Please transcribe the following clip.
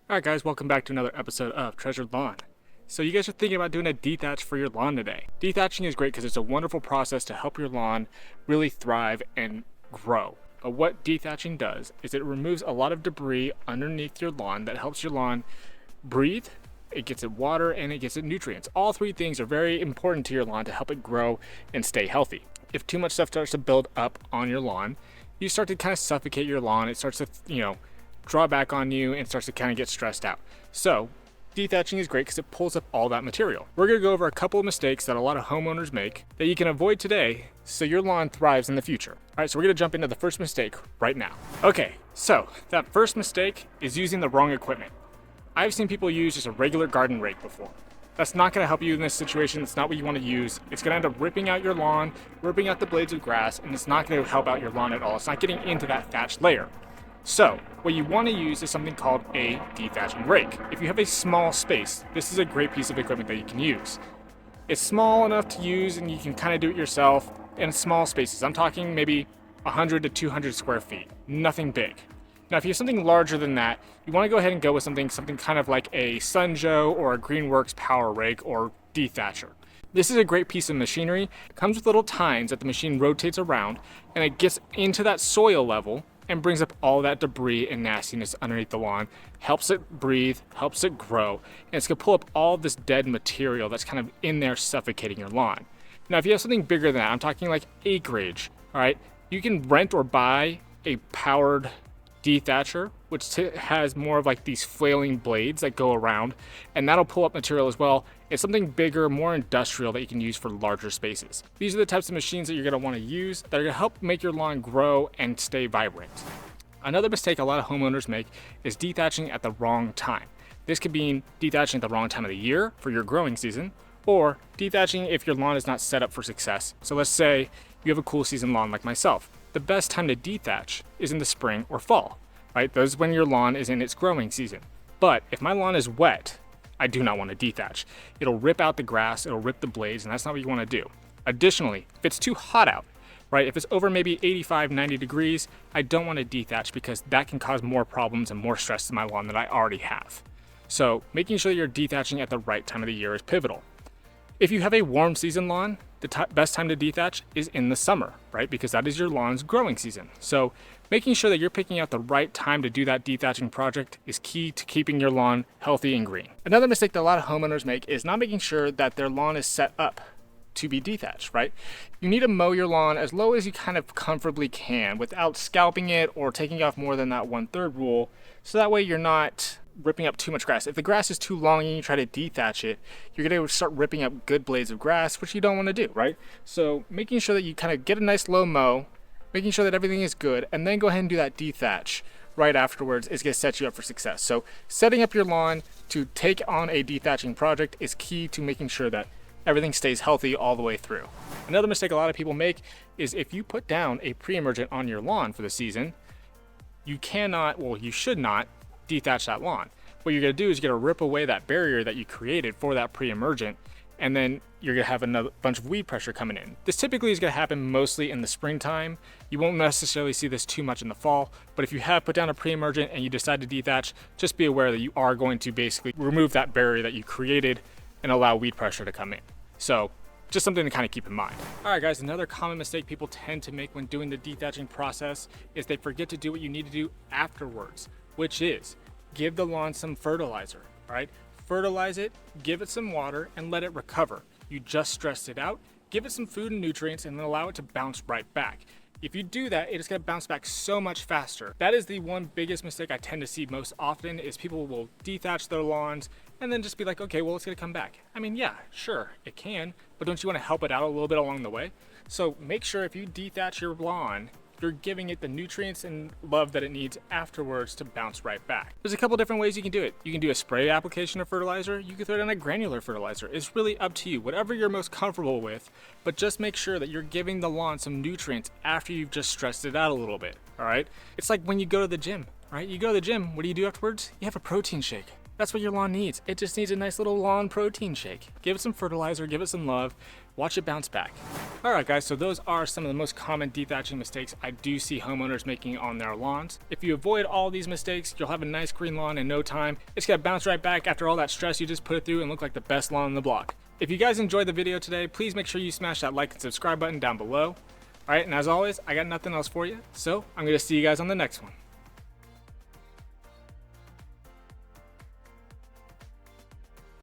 Alright guys, welcome back to another episode of Treasured Lawn. So you guys are thinking about doing a dethatch for your lawn today. Dethatching is great because it's a wonderful process to help your lawn really thrive and grow. But what dethatching does is it removes a lot of debris underneath your lawn that helps your lawn breathe, it gets it water, and it gets it nutrients. All three things are very important to your lawn to help it grow and stay healthy. If too much stuff starts to build up on your lawn, you start to kind of suffocate your lawn. It starts to, draw back on you and starts to kind of get stressed out. So dethatching is great because it pulls up all that material. We're going to go over a couple of mistakes that a lot of homeowners make that you can avoid today so your lawn thrives in the future. All right, so we're going to jump into the first mistake right now. Okay, so that first mistake is using the wrong equipment. I've seen people use just a regular garden rake before. That's not going to help you in this situation. It's not what you want to use. It's going to end up ripping out your lawn, ripping out the blades of grass, and it's not going to help out your lawn at all. It's not getting into that thatch layer. So what you want to use is something called a dethatching rake. If you have a small space, this is a great piece of equipment that you can use. It's small enough to use and you can kind of do it yourself in small spaces. I'm talking maybe 100 to 200 square feet, nothing big. Now, if you have something larger than that, you want to go ahead and go with something kind of like a Sunjoe or a Greenworks power rake or dethatcher. This is a great piece of machinery. It comes with little tines that the machine rotates around and it gets into that soil level and brings up all that debris and nastiness underneath the lawn, helps it breathe, helps it grow, and it's gonna pull up all this dead material that's kind of in there suffocating your lawn. Now, if you have something bigger than that, I'm talking like acreage, all right, you can rent or buy a powered dethatcher, which has more of like these flailing blades that go around, and that'll pull up material as well. It's something bigger, more industrial that you can use for larger spaces. These are the types of machines that you're going to want to use that are going to help make your lawn grow and stay vibrant. Another mistake a lot of homeowners make is dethatching at the wrong time. This could mean dethatching at the wrong time of the year for your growing season, or dethatching if your lawn is not set up for success. So let's say you have a cool season lawn like myself. The best time to dethatch is in the spring or fall, right? Those when your lawn is in its growing season. But if my lawn is wet, I do not want to dethatch. It'll rip out the grass, it'll rip the blades, and that's not what you want to do. Additionally, if it's too hot out, right? If it's over maybe 85, 90 degrees, I don't want to dethatch because that can cause more problems and more stress to my lawn than I already have. So making sure you're dethatching at the right time of the year is pivotal. If you have a warm season lawn, the best time to dethatch is in the summer, right? Because that is your lawn's growing season. So making sure that you're picking out the right time to do that dethatching project is key to keeping your lawn healthy and green. Another mistake that a lot of homeowners make is not making sure that their lawn is set up to be dethatched, right? You need to mow your lawn as low as you kind of comfortably can without scalping it or taking off more than that 1/3 rule. So that way you're not ripping up too much grass. If the grass is too long and you try to dethatch it, you're going to start ripping up good blades of grass, which you don't want to do, right? So making sure that you kind of get a nice low mow, making sure that everything is good, and then go ahead and do that dethatch right afterwards is going to set you up for success. So setting up your lawn to take on a dethatching project is key to making sure that everything stays healthy all the way through. Another mistake a lot of people make is if you put down a pre-emergent on your lawn for the season, you should not dethatch that lawn. What you're going to do is you're going to rip away that barrier that you created for that pre-emergent, and then you're going to have another bunch of weed pressure coming in. This typically is going to happen mostly in the springtime. You won't necessarily see this too much in the fall, but if you have put down a pre-emergent and you decide to dethatch, just be aware that you are going to basically remove that barrier that you created and allow weed pressure to come in. So just something to kind of keep in mind. All right, guys, another common mistake people tend to make when doing the dethatching process is they forget to do what you need to do afterwards, which is give the lawn some fertilizer, all right? Fertilize it, give it some water, and let it recover. You just stressed it out, give it some food and nutrients, and then allow it to bounce right back. If you do that, it is going to bounce back so much faster. That is the one biggest mistake I tend to see most often is people will dethatch their lawns and then just be like, okay, well, it's going to come back. I mean, yeah, sure, it can, but don't you want to help it out a little bit along the way? So make sure if you dethatch your lawn, you're giving it the nutrients and love that it needs afterwards to bounce right back. There's a couple different ways you can do it. You can do a spray application of fertilizer. You can throw down a granular fertilizer. It's really up to you, whatever you're most comfortable with, but just make sure that you're giving the lawn some nutrients after you've just stressed it out a little bit, all right? It's like when you go to the gym, right? You go to the gym, what do you do afterwards? You have a protein shake. That's what your lawn needs. It just needs a nice little lawn protein shake. Give it some fertilizer, give it some love, watch it bounce back. Alright guys, so those are some of the most common dethatching mistakes I do see homeowners making on their lawns. If you avoid all these mistakes, you'll have a nice green lawn in no time. It's gonna bounce right back after all that stress you just put it through and look like the best lawn on the block. If you guys enjoyed the video today, please make sure you smash that like and subscribe button down below. Alright, and as always, I got nothing else for you, so I'm gonna see you guys on the next one.